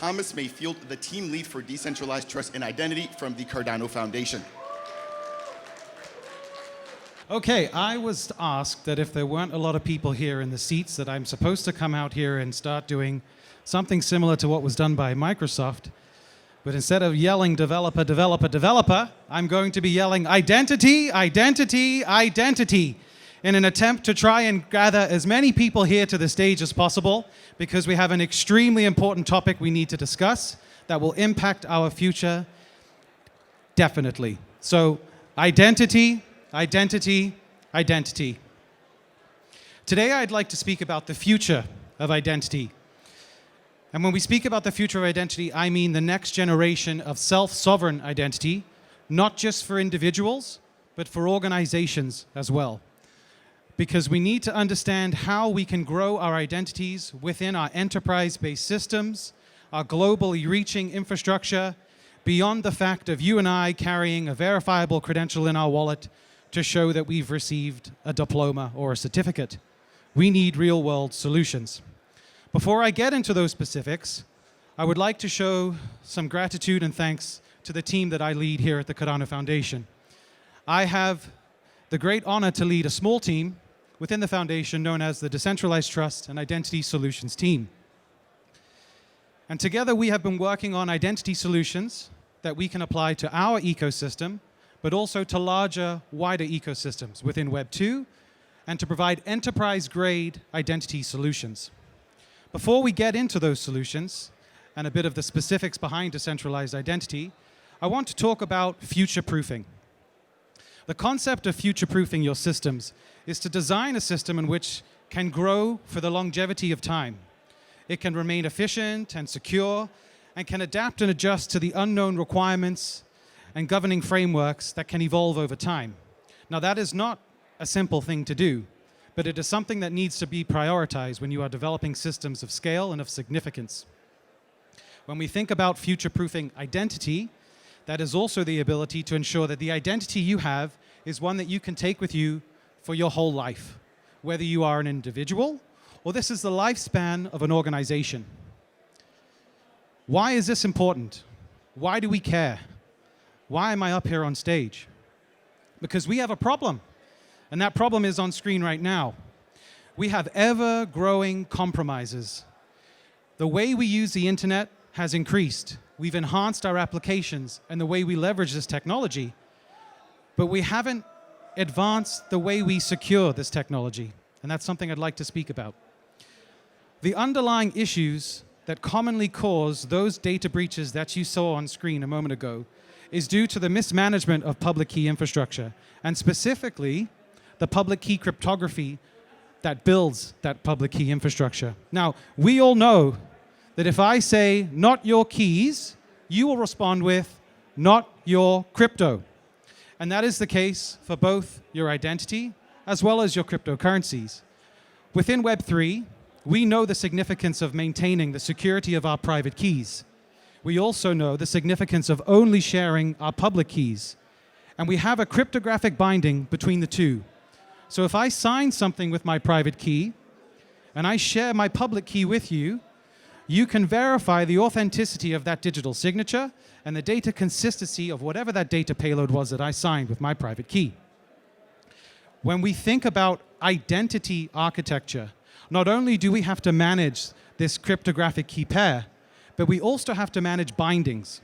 Thomas Mayfield, the team lead for Decentralized Trust and Identity from the Cardano Foundation. Okay, I was asked that if there weren't a lot of people here in the seats, that I'm supposed to come out here and start doing something similar to what was done by Microsoft. But instead of yelling developer, developer, developer, I'm going to be yelling identity, identity, identity in an attempt to try and gather as many people here to the stage as possible, because we have an extremely important topic we need to discuss that will impact our future definitely. So identity, identity, identity. Today I'd like to speak about the future of identity. And when we speak about the future of identity, I mean the next generation of self-sovereign identity, not just for individuals, but for organizations as well. Because we need to understand how we can grow our identities within our enterprise-based systems, our globally reaching infrastructure, beyond the fact of you and I carrying a verifiable credential in our wallet to show that we've received a diploma or a certificate. We need real-world solutions. Before I get into those specifics, I would like to show some gratitude and thanks to the team that I lead here at the Cardano Foundation. I have the great honor to lead a small team within the foundation known as the Decentralized Trust and Identity Solutions team. And together we have been working on identity solutions that we can apply to our ecosystem, but also to larger, wider ecosystems within Web 2, and to provide enterprise-grade identity solutions. Before we get into those solutions and a bit of the specifics behind decentralized identity, I want to talk about future-proofing. The concept of future-proofing your systems is to design a system in which can grow for the longevity of time. It can remain efficient and secure and can adapt and adjust to the unknown requirements and governing frameworks that can evolve over time. Now, that is not a simple thing to do, but it is something that needs to be prioritized when you are developing systems of scale and of significance. When we think about future-proofing identity, that is also the ability to ensure that the identity you have is one that you can take with you for your whole life, whether you are an individual or this is the lifespan of an organization. Why is this important? Why do we care? Why am I up here on stage? Because we have a problem. And that problem is on screen right now. We have ever-growing compromises. The way we use the internet has increased. We've enhanced our applications and the way we leverage this technology, but we haven't advanced the way we secure this technology, and that's something I'd like to speak about. The underlying issues that commonly cause those data breaches that you saw on screen a moment ago is due to the mismanagement of public key infrastructure, and specifically, the public key cryptography that builds that public key infrastructure. Now, we all know that if I say, not your keys, you will respond with, not your crypto. And that is the case for both your identity as well as your cryptocurrencies. Within Web3, we know the significance of maintaining the security of our private keys. We also know the significance of only sharing our public keys. And we have a cryptographic binding between the two. So if I sign something with my private key and I share my public key with you, you can verify the authenticity of that digital signature and the data consistency of whatever that data payload was that I signed with my private key. When we think about identity architecture, not only do we have to manage this cryptographic key pair, but we also have to manage bindings.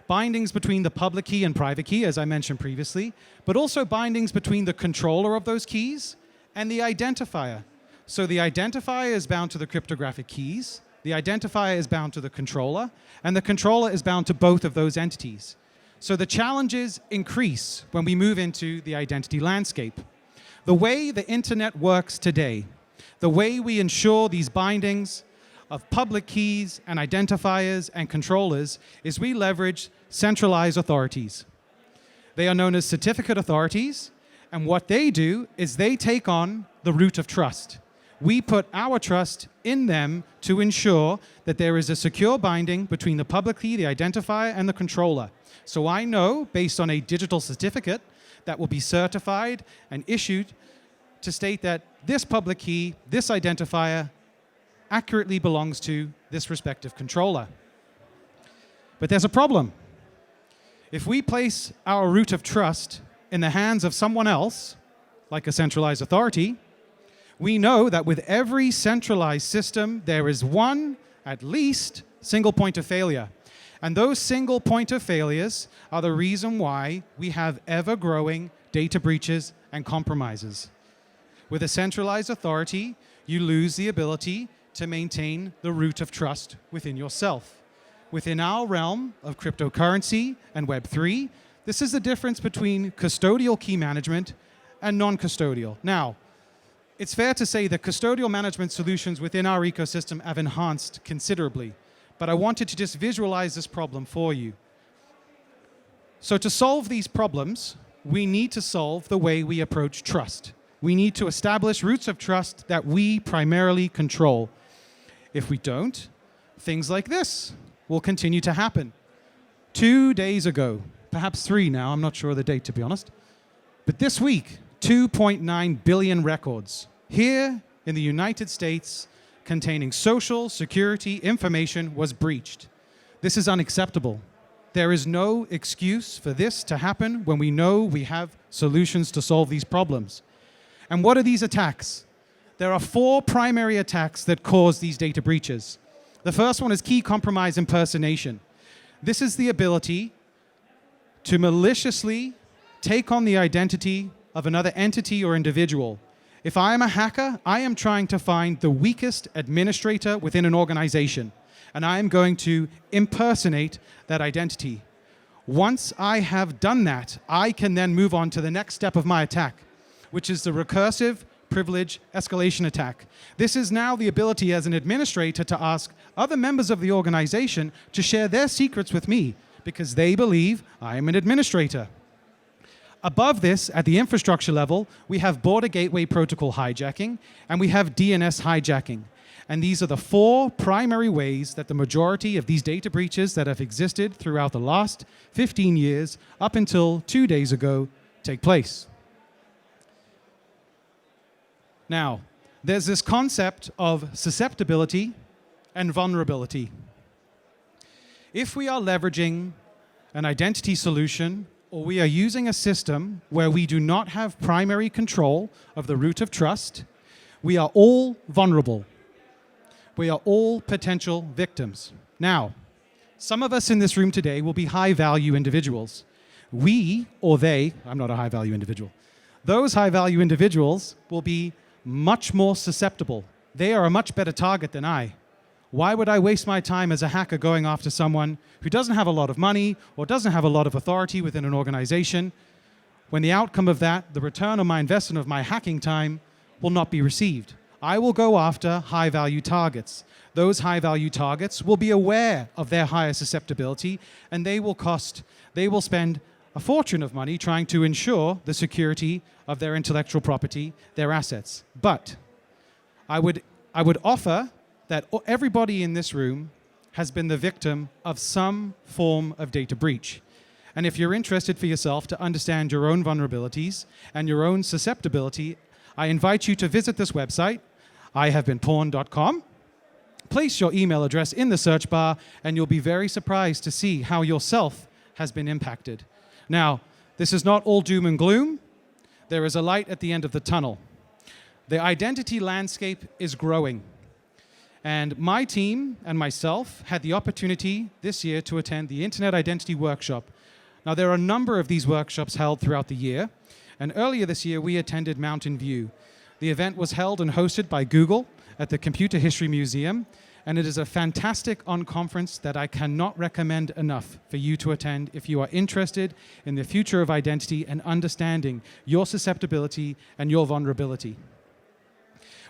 Bindings between the public key and private key, as I mentioned previously, but also bindings between the controller of those keys and the identifier. So the identifier is bound to the cryptographic keys, the identifier is bound to the controller, and the controller is bound to both of those entities. So the challenges increase when we move into the identity landscape. The way the internet works today, the way we ensure these bindings of public keys and identifiers and controllers is we leverage centralized authorities. They are known as certificate authorities, and what they do is they take on the root of trust. We put our trust in them to ensure that there is a secure binding between the public key, the identifier, and the controller. So I know, based on a digital certificate that will be certified and issued to state that this public key, this identifier, accurately belongs to this respective controller. But there's a problem. If we place our root of trust in the hands of someone else, like a centralized authority, we know that with every centralized system, there is one, at least, single point of failure. And those single point of failures are the reason why we have ever-growing data breaches and compromises. With a centralized authority, you lose the ability to maintain the root of trust within yourself. Within our realm of cryptocurrency and Web3, this is the difference between custodial key management and non-custodial. Now, it's fair to say that custodial management solutions within our ecosystem have enhanced considerably, but I wanted to just visualize this problem for you. So to solve these problems, we need to solve the way we approach trust. We need to establish roots of trust that we primarily control. If we don't, things like this will continue to happen. 2 days ago, perhaps 3 now, I'm not sure of the date to be honest, but this week, 2.9 billion records here in the United States containing social security information was breached. This is unacceptable. There is no excuse for this to happen when we know we have solutions to solve these problems. And what are these attacks? There are 4 primary attacks that cause these data breaches. The first one is key compromise impersonation. This is the ability to maliciously take on the identity of another entity or individual. If I am a hacker, I am trying to find the weakest administrator within an organization, and I am going to impersonate that identity. Once I have done that, I can then move on to the next step of my attack, which is the recursive privilege escalation attack. This is now the ability as an administrator to ask other members of the organization to share their secrets with me because they believe I am an administrator. Above this, at the infrastructure level, we have border gateway protocol hijacking and we have DNS hijacking. And these are the 4 primary ways that the majority of these data breaches that have existed throughout the last 15 years up until 2 days ago take place. Now, there's this concept of susceptibility and vulnerability. If we are leveraging an identity solution or we are using a system where we do not have primary control of the root of trust, we are all vulnerable. We are all potential victims. Now, some of us in this room today will be high-value individuals. We, or they, I'm not a high-value individual, those high-value individuals will be much more susceptible. They are a much better target than I. Why would I waste my time as a hacker going after someone who doesn't have a lot of money or doesn't have a lot of authority within an organization when the outcome of that, the return on my investment of my hacking time, will not be received? I will go after high-value targets. Those high-value targets will be aware of their higher susceptibility, and they will spend a fortune of money trying to ensure the security of their intellectual property, their assets. But I would offer that everybody in this room has been the victim of some form of data breach. And if you're interested for yourself to understand your own vulnerabilities and your own susceptibility, I invite you to visit this website, ihavebeenpawned.com. Place your email address in the search bar, and you'll be very surprised to see how yourself has been impacted. Now, this is not all doom and gloom. There is a light at the end of the tunnel. The identity landscape is growing. And my team and myself had the opportunity this year to attend the Internet Identity Workshop. Now, there are a number of these workshops held throughout the year. And earlier this year, we attended Mountain View. The event was held and hosted by Google at the Computer History Museum. And it is a fantastic conference that I cannot recommend enough for you to attend if you are interested in the future of identity and understanding your susceptibility and your vulnerability.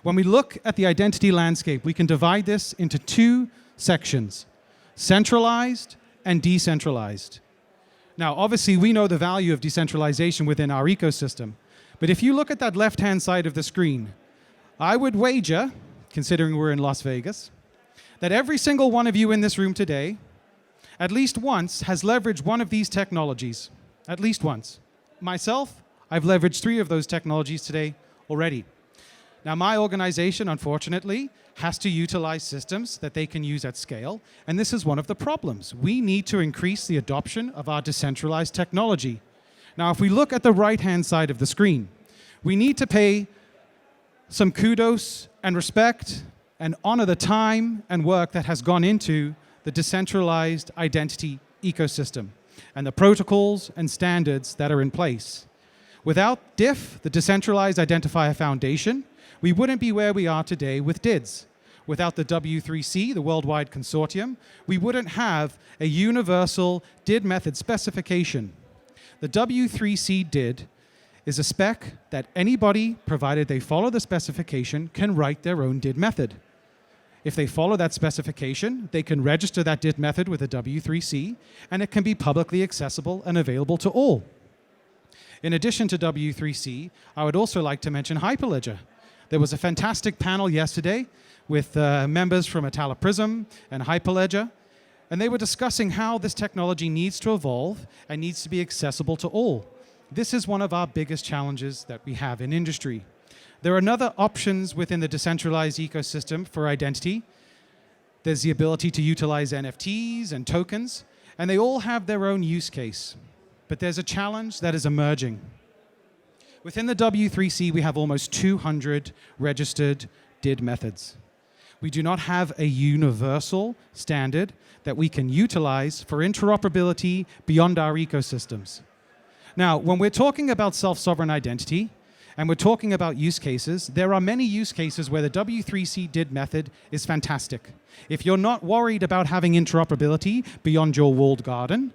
When we look at the identity landscape, we can divide this into 2 sections, centralized and decentralized. Now, obviously, we know the value of decentralization within our ecosystem. But if you look at that left-hand side of the screen, I would wager, considering we're in Las Vegas, that every single one of you in this room today, at least once, has leveraged one of these technologies. At least once. Myself, I've leveraged 3 of those technologies today already. Now, my organization, unfortunately, has to utilize systems that they can use at scale, and this is one of the problems. We need to increase the adoption of our decentralized technology. Now, if we look at the right-hand side of the screen, we need to pay some kudos and respect and honor the time and work that has gone into the decentralized identity ecosystem and the protocols and standards that are in place. Without DIF, the Decentralized Identifier Foundation, we wouldn't be where we are today with DIDs. Without the W3C, the Worldwide Consortium, we wouldn't have a universal DID method specification. The W3C DID is a spec that anybody, provided they follow the specification, can write their own DID method. If they follow that specification, they can register that DID method with a W3C, and it can be publicly accessible and available to all. In addition to W3C, I would also like to mention Hyperledger. There was a fantastic panel yesterday with members from Itala Prism and Hyperledger, and they were discussing how this technology needs to evolve and needs to be accessible to all. This is one of our biggest challenges that we have in industry. There are other options within the decentralized ecosystem for identity. There's the ability to utilize NFTs and tokens, and they all have their own use case. But there's a challenge that is emerging. Within the W3C, we have almost 200 registered DID methods. We do not have a universal standard that we can utilize for interoperability beyond our ecosystems. Now, when we're talking about self-sovereign identity, and we're talking about use cases, there are many use cases where the W3C DID method is fantastic. If you're not worried about having interoperability beyond your walled garden,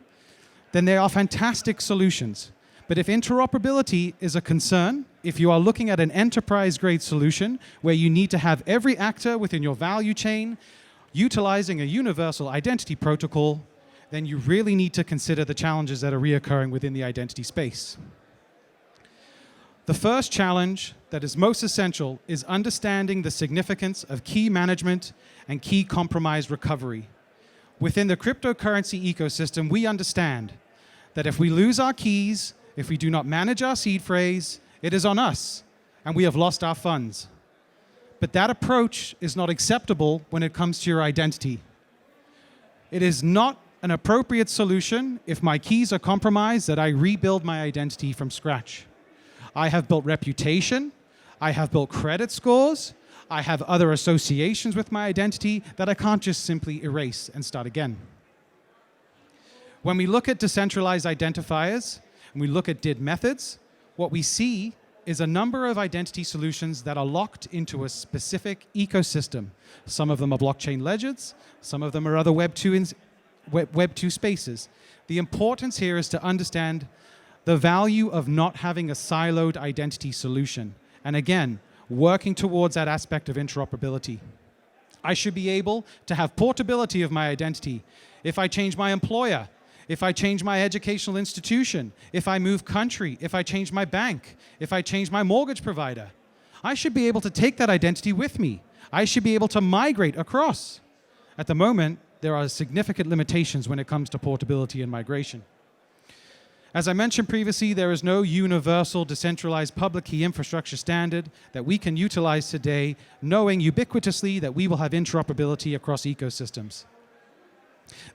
then they are fantastic solutions. But if interoperability is a concern, if you are looking at an enterprise-grade solution where you need to have every actor within your value chain utilizing a universal identity protocol, then you really need to consider the challenges that are reoccurring within the identity space. The first challenge that is most essential is understanding the significance of key management and key compromise recovery. Within the cryptocurrency ecosystem, we understand that if we lose our keys, if we do not manage our seed phrase, it is on us, and we have lost our funds. But that approach is not acceptable when it comes to your identity. It is not an appropriate solution if my keys are compromised that I rebuild my identity from scratch. I have built reputation, I have built credit scores, I have other associations with my identity that I can't just simply erase and start again. When we look at decentralized identifiers, and we look at DID methods, what we see is a number of identity solutions that are locked into a specific ecosystem. Some of them are blockchain ledgers, some of them are other Web 2 spaces. The importance here is to understand the value of not having a siloed identity solution. And again, working towards that aspect of interoperability. I should be able to have portability of my identity. If I change my employer, if I change my educational institution, if I move country, if I change my bank, if I change my mortgage provider, I should be able to take that identity with me. I should be able to migrate across. At the moment, there are significant limitations when it comes to portability and migration. As I mentioned previously, there is no universal decentralized public key infrastructure standard that we can utilize today, knowing ubiquitously that we will have interoperability across ecosystems.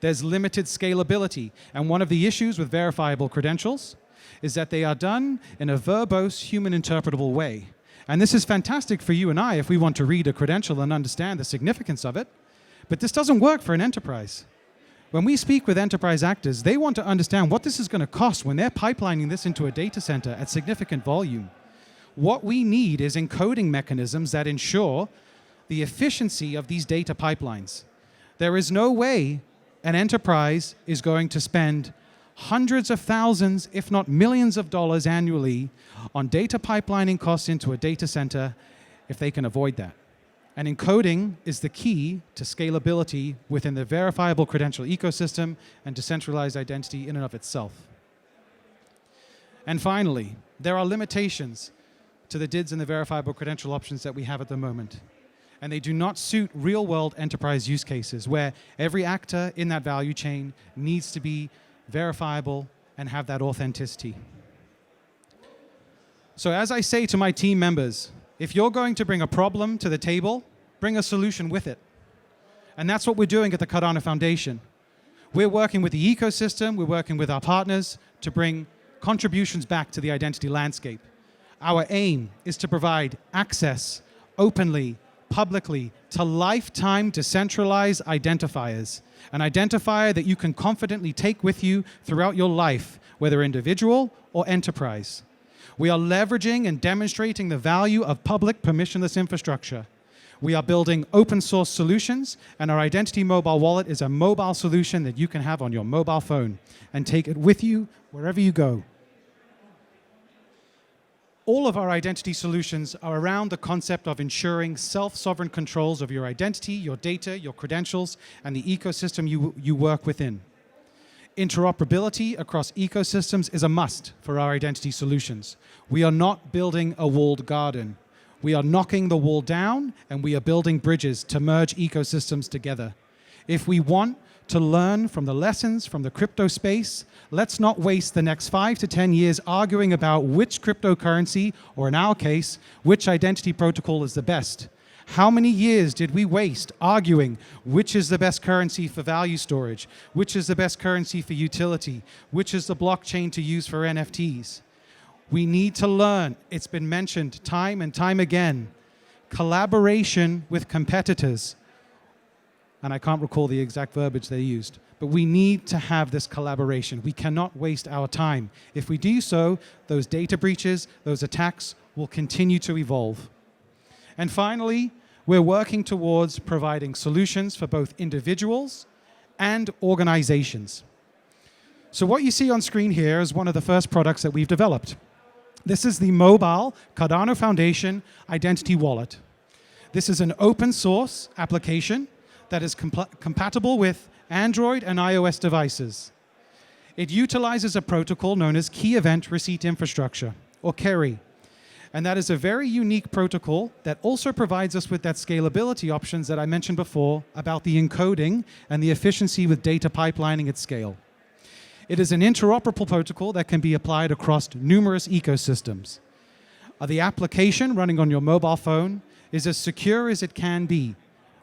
There's limited scalability, and one of the issues with verifiable credentials is that they are done in a verbose, human-interpretable way. And this is fantastic for you and I if we want to read a credential and understand the significance of it, but this doesn't work for an enterprise. When we speak with enterprise actors, they want to understand what this is going to cost when they're pipelining this into a data center at significant volume. What we need is encoding mechanisms that ensure the efficiency of these data pipelines. There is no way an enterprise is going to spend hundreds of thousands, if not millions of dollars annually on data pipelining costs into a data center if they can avoid that. And encoding is the key to scalability within the verifiable credential ecosystem and decentralized identity in and of itself. And finally, there are limitations to the DIDs and the verifiable credential options that we have at the moment. And they do not suit real-world enterprise use cases where every actor in that value chain needs to be verifiable and have that authenticity. So as I say to my team members, If you're going to bring a problem to the table, bring a solution with it. And that's what we're doing at the Cardano Foundation. We're working with the ecosystem, we're working with our partners to bring contributions back to the identity landscape. Our aim is to provide access openly, publicly, to lifetime decentralized identifiers. An identifier that you can confidently take with you throughout your life, whether individual or enterprise. We are leveraging and demonstrating the value of public permissionless infrastructure. We are building open source solutions, and our Identity Mobile Wallet is a mobile solution that you can have on your mobile phone and take it with you wherever you go. All of our identity solutions are around the concept of ensuring self-sovereign controls of your identity, your data, your credentials, and the ecosystem you work within. Interoperability across ecosystems is a must for our identity solutions. We are not building a walled garden. We are knocking the wall down, and we are building bridges to merge ecosystems together. If we want to learn from the lessons from the crypto space, let's not waste the next 5 to 10 years arguing about which cryptocurrency, or in our case, which identity protocol is the best. How many years did we waste arguing which is the best currency for value storage, which is the best currency for utility, which is the blockchain to use for NFTs? We need to learn. It's been mentioned time and time again. Collaboration with competitors. And I can't recall the exact verbiage they used. But we need to have this collaboration. We cannot waste our time. If we do so, those data breaches, those attacks will continue to evolve. And finally, we're working towards providing solutions for both individuals and organizations. So what you see on screen here is one of the first products that we've developed. This is the mobile Cardano Foundation Identity Wallet. This is an open source application that is compatible with Android and iOS devices. It utilizes a protocol known as Key Event Receipt Infrastructure, or KERI. And that is a very unique protocol that also provides us with that scalability options that I mentioned before about the encoding and the efficiency with data pipelining at scale. It is an interoperable protocol that can be applied across numerous ecosystems. The application running on your mobile phone is as secure as it can be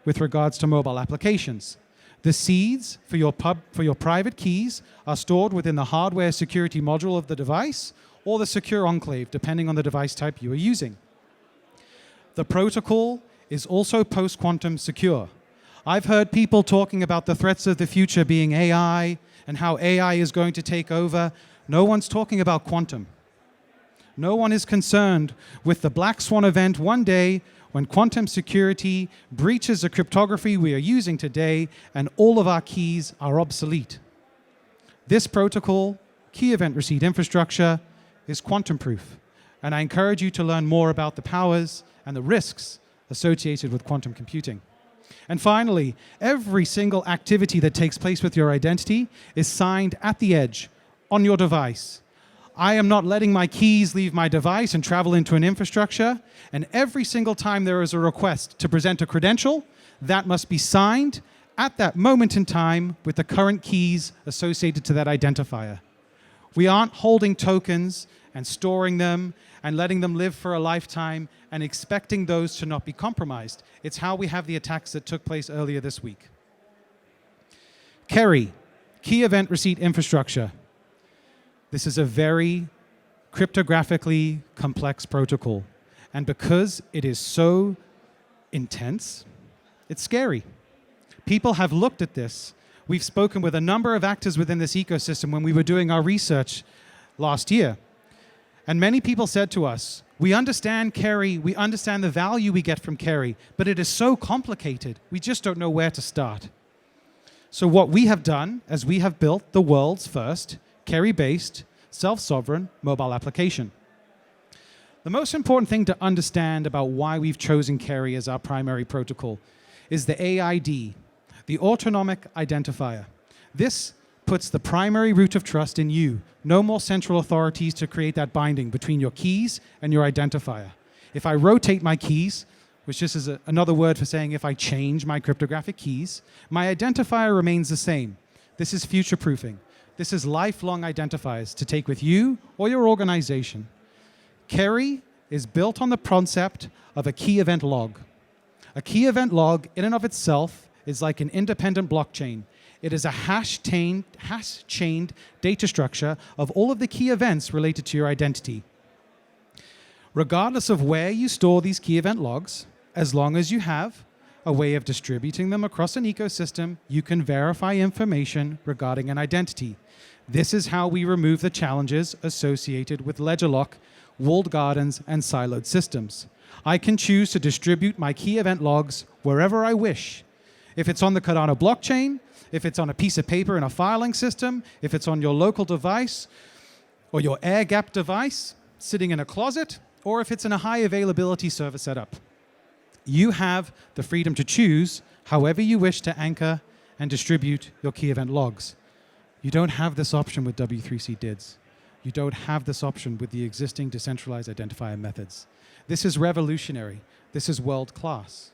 with regards to mobile applications. The seeds for your private keys are stored within the hardware security module of the device or the secure enclave, depending on the device type you are using. The protocol is also post-quantum secure. I've heard people talking about the threats of the future being AI and how AI is going to take over. No one's talking about quantum. No one is concerned with the black swan event one day when quantum security breaches the cryptography we are using today and all of our keys are obsolete. This protocol, Key Event Receipt Infrastructure, is quantum proof. And I encourage you to learn more about the powers and the risks associated with quantum computing. And finally, every single activity that takes place with your identity is signed at the edge on your device. I am not letting my keys leave my device and travel into an infrastructure. And every single time there is a request to present a credential, that must be signed at that moment in time with the current keys associated to that identifier. We aren't holding tokens and storing them and letting them live for a lifetime and expecting those to not be compromised. It's how we have the attacks that took place earlier this week. KERI, Key Event Receipt Infrastructure. This is a very cryptographically complex protocol. And because it is so intense, it's scary. People have looked at this. We've spoken with a number of actors within this ecosystem when we were doing our research last year. And many people said to us, we understand KERI, we understand the value we get from KERI, but it is so complicated, we just don't know where to start. So what we have done is we have built the world's first KERI-based, self-sovereign mobile application. The most important thing to understand about why we've chosen KERI as our primary protocol is the AID, the autonomic identifier. This puts the primary root of trust in you. No more central authorities to create that binding between your keys and your identifier. If I rotate my keys, which just is another word for saying if I change my cryptographic keys, my identifier remains the same. This is future-proofing. This is lifelong identifiers to take with you or your organization. KERI is built on the concept of a key event log. A key event log, in and of itself, is like an independent blockchain. It is a hash-chained data structure of all of the key events related to your identity. Regardless of where you store these key event logs, as long as you have a way of distributing them across an ecosystem, you can verify information regarding an identity. This is how we remove the challenges associated with ledger lock, walled gardens, and siloed systems. I can choose to distribute my key event logs wherever I wish. If it's on the Cardano blockchain, if it's on a piece of paper in a filing system, if it's on your local device or your air-gapped device sitting in a closet, or if it's in a high availability server setup. You have the freedom to choose however you wish to anchor and distribute your key event logs. You don't have this option with W3C DIDs. You don't have this option with the existing decentralized identifier methods. This is revolutionary. This is world-class.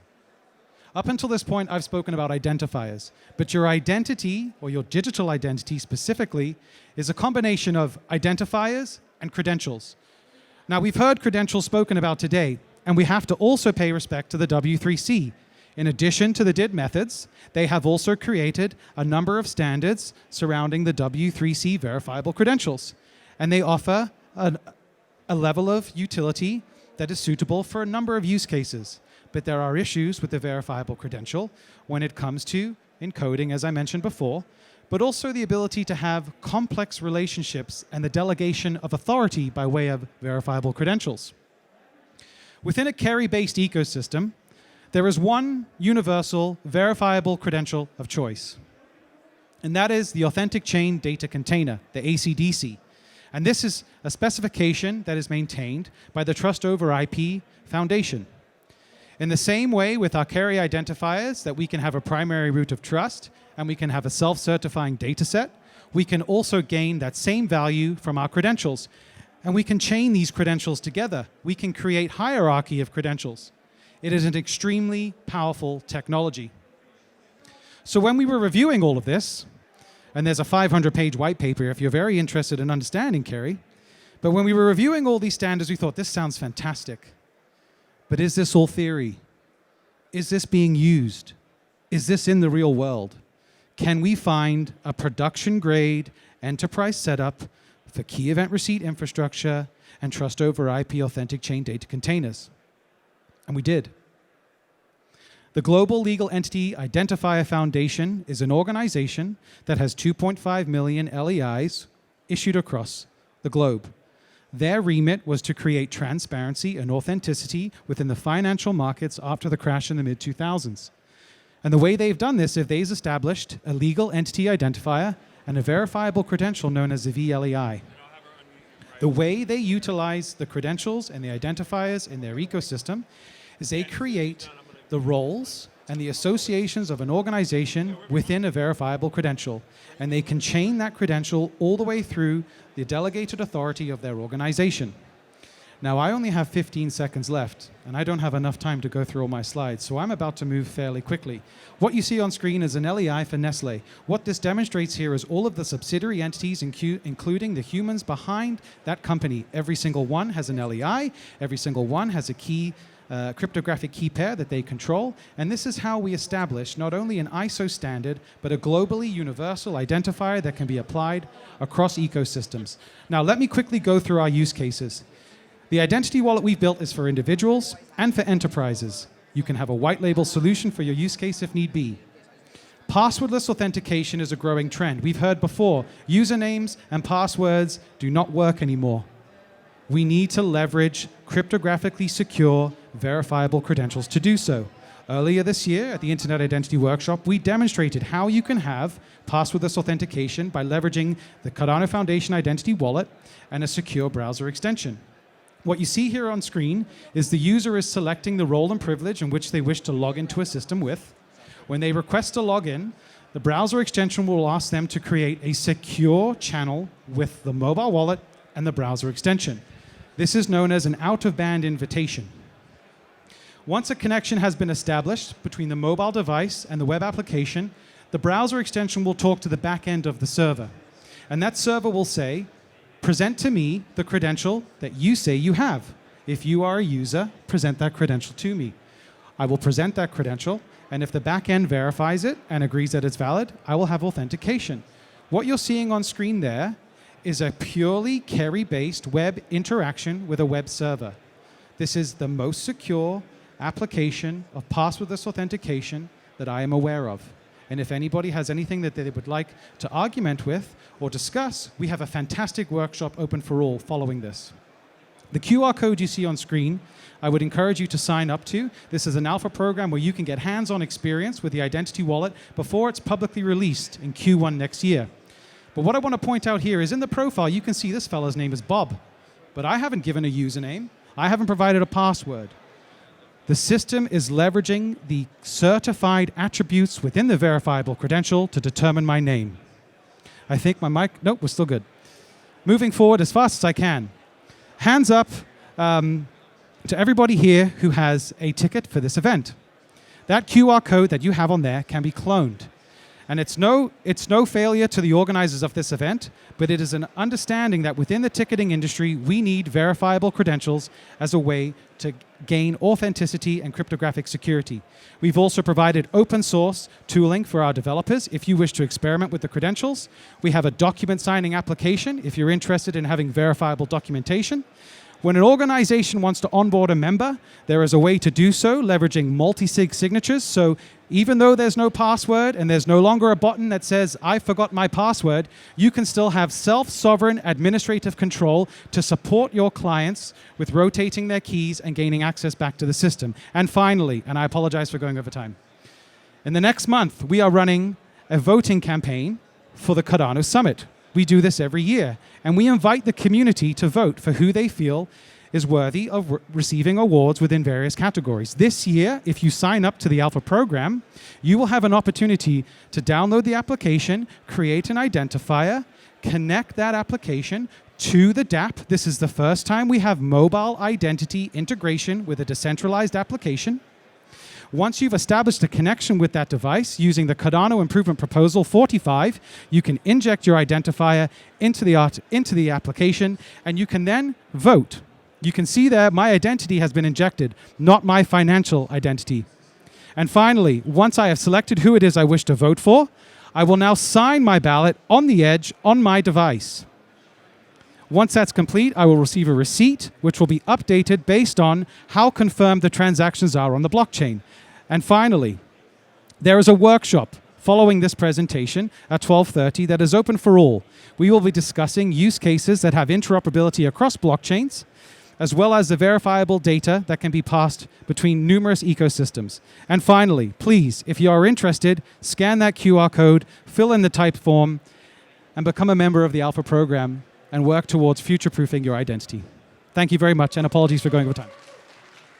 Up until this point, I've spoken about identifiers, but your identity, or your digital identity specifically, is a combination of identifiers and credentials. Now, we've heard credentials spoken about today, and we have to also pay respect to the W3C. In addition to the DID methods, they have also created a number of standards surrounding the W3C verifiable credentials, and they offer a level of utility that is suitable for a number of use cases. But there are issues with the verifiable credential when it comes to encoding, as I mentioned before, but also the ability to have complex relationships and the delegation of authority by way of verifiable credentials. Within a KERI-based ecosystem, there is one universal verifiable credential of choice, and that is the Authentic Chain Data Container, the ACDC. And this is a specification that is maintained by the Trust Over IP Foundation. In the same way with our KERI identifiers that we can have a primary root of trust and we can have a self-certifying data set, we can also gain that same value from our credentials. And we can chain these credentials together. We can create hierarchy of credentials. It is an extremely powerful technology. So when we were reviewing all of this, and there's a 500-page white paper if you're very interested in understanding KERI, but when we were reviewing all these standards, we thought, this sounds fantastic. But is this all theory? Is this being used? Is this in the real world? Can we find a production-grade enterprise setup for key event receipt infrastructure and trust over IP authentic chain data containers? And we did. The Global Legal Entity Identifier Foundation is an organization that has 2.5 million LEIs issued across the globe. Their remit was to create transparency and authenticity within the financial markets after the crash in the mid-2000s. And the way they've done this is they've established a legal entity identifier and a verifiable credential known as the VLEI. The way they utilize the credentials and the identifiers in their ecosystem is they create the roles and the associations of an organization within a verifiable credential. And they can chain that credential all the way through the delegated authority of their organization. Now, I only have 15 seconds left, and I don't have enough time to go through all my slides, so I'm about to move fairly quickly. What you see on screen is an LEI for Nestle. What this demonstrates here is all of the subsidiary entities, including the humans behind that company. Every single one has an LEI. Every single one has a key cryptographic key pair that they control. And this is how we establish not only an ISO standard, but a globally universal identifier that can be applied across ecosystems. Now, let me quickly go through our use cases. The identity wallet we've built is for individuals and for enterprises. You can have a white label solution for your use case if need be. Passwordless authentication is a growing trend. We've heard before, usernames and passwords do not work anymore. We need to leverage cryptographically secure, verifiable credentials to do so. Earlier this year at the Internet Identity Workshop, we demonstrated how you can have passwordless authentication by leveraging the Cardano Foundation Identity Wallet and a secure browser extension. What you see here on screen is the user is selecting the role and privilege in which they wish to log into a system with. When they request to log in, the browser extension will ask them to create a secure channel with the mobile wallet and the browser extension. This is known as an out-of-band invitation. Once a connection has been established between the mobile device and the web application, the browser extension will talk to the back end of the server. And that server will say, present to me the credential that you say you have. If you are a user, present that credential to me. I will present that credential, and if the back end verifies it and agrees that it's valid, I will have authentication. What you're seeing on screen there is a purely KERI-based web interaction with a web server. This is the most secure application of passwordless authentication that I am aware of. And if anybody has anything that they would like to argument with or discuss, we have a fantastic workshop open for all following this. The QR code you see on screen, I would encourage you to sign up to. This is an alpha program where you can get hands-on experience with the Identity Wallet before it's publicly released in Q1 next year. But what I want to point out here is in the profile, you can see this fellow's name is Bob. But I haven't given a username. I haven't provided a password. The system is leveraging the certified attributes within the verifiable credential to determine my name. I think my mic, nope, we're still good. Moving forward as fast as I can. Hands up to everybody here who has a ticket for this event. That QR code that you have on there can be cloned. And it's no failure to the organizers of this event, but it is an understanding that within the ticketing industry, we need verifiable credentials as a way to gain authenticity and cryptographic security. We've also provided open source tooling for our developers if you wish to experiment with the credentials. We have a document signing application if you're interested in having verifiable documentation. When an organization wants to onboard a member, there is a way to do so leveraging multi-sig signatures. So even though there's no password and there's no longer a button that says, I forgot my password, you can still have self-sovereign administrative control to support your clients with rotating their keys and gaining access back to the system. And finally, and I apologize for going over time, in the next month, we are running a voting campaign for the Cardano Summit. We do this every year, and we invite the community to vote for who they feel is worthy of receiving awards within various categories. This year, if you sign up to the Alpha program, you will have an opportunity to download the application, create an identifier, connect that application to the DApp. This is the first time we have mobile identity integration with a decentralized application. Once you've established a connection with that device using the Cardano Improvement Proposal 45, you can inject your identifier into the application, and you can then vote. You can see there my identity has been injected, not my financial identity. And finally, once I have selected who it is I wish to vote for, I will now sign my ballot on the edge on my device. Once that's complete, I will receive a receipt, which will be updated based on how confirmed the transactions are on the blockchain. And finally, there is a workshop following this presentation at 12:30 that is open for all. We will be discussing use cases that have interoperability across blockchains, as well as the verifiable data that can be passed between numerous ecosystems. And finally, please, if you are interested, scan that QR code, fill in the type form, and become a member of the Alpha program and work towards future-proofing your identity. Thank you very much, and apologies for going over time.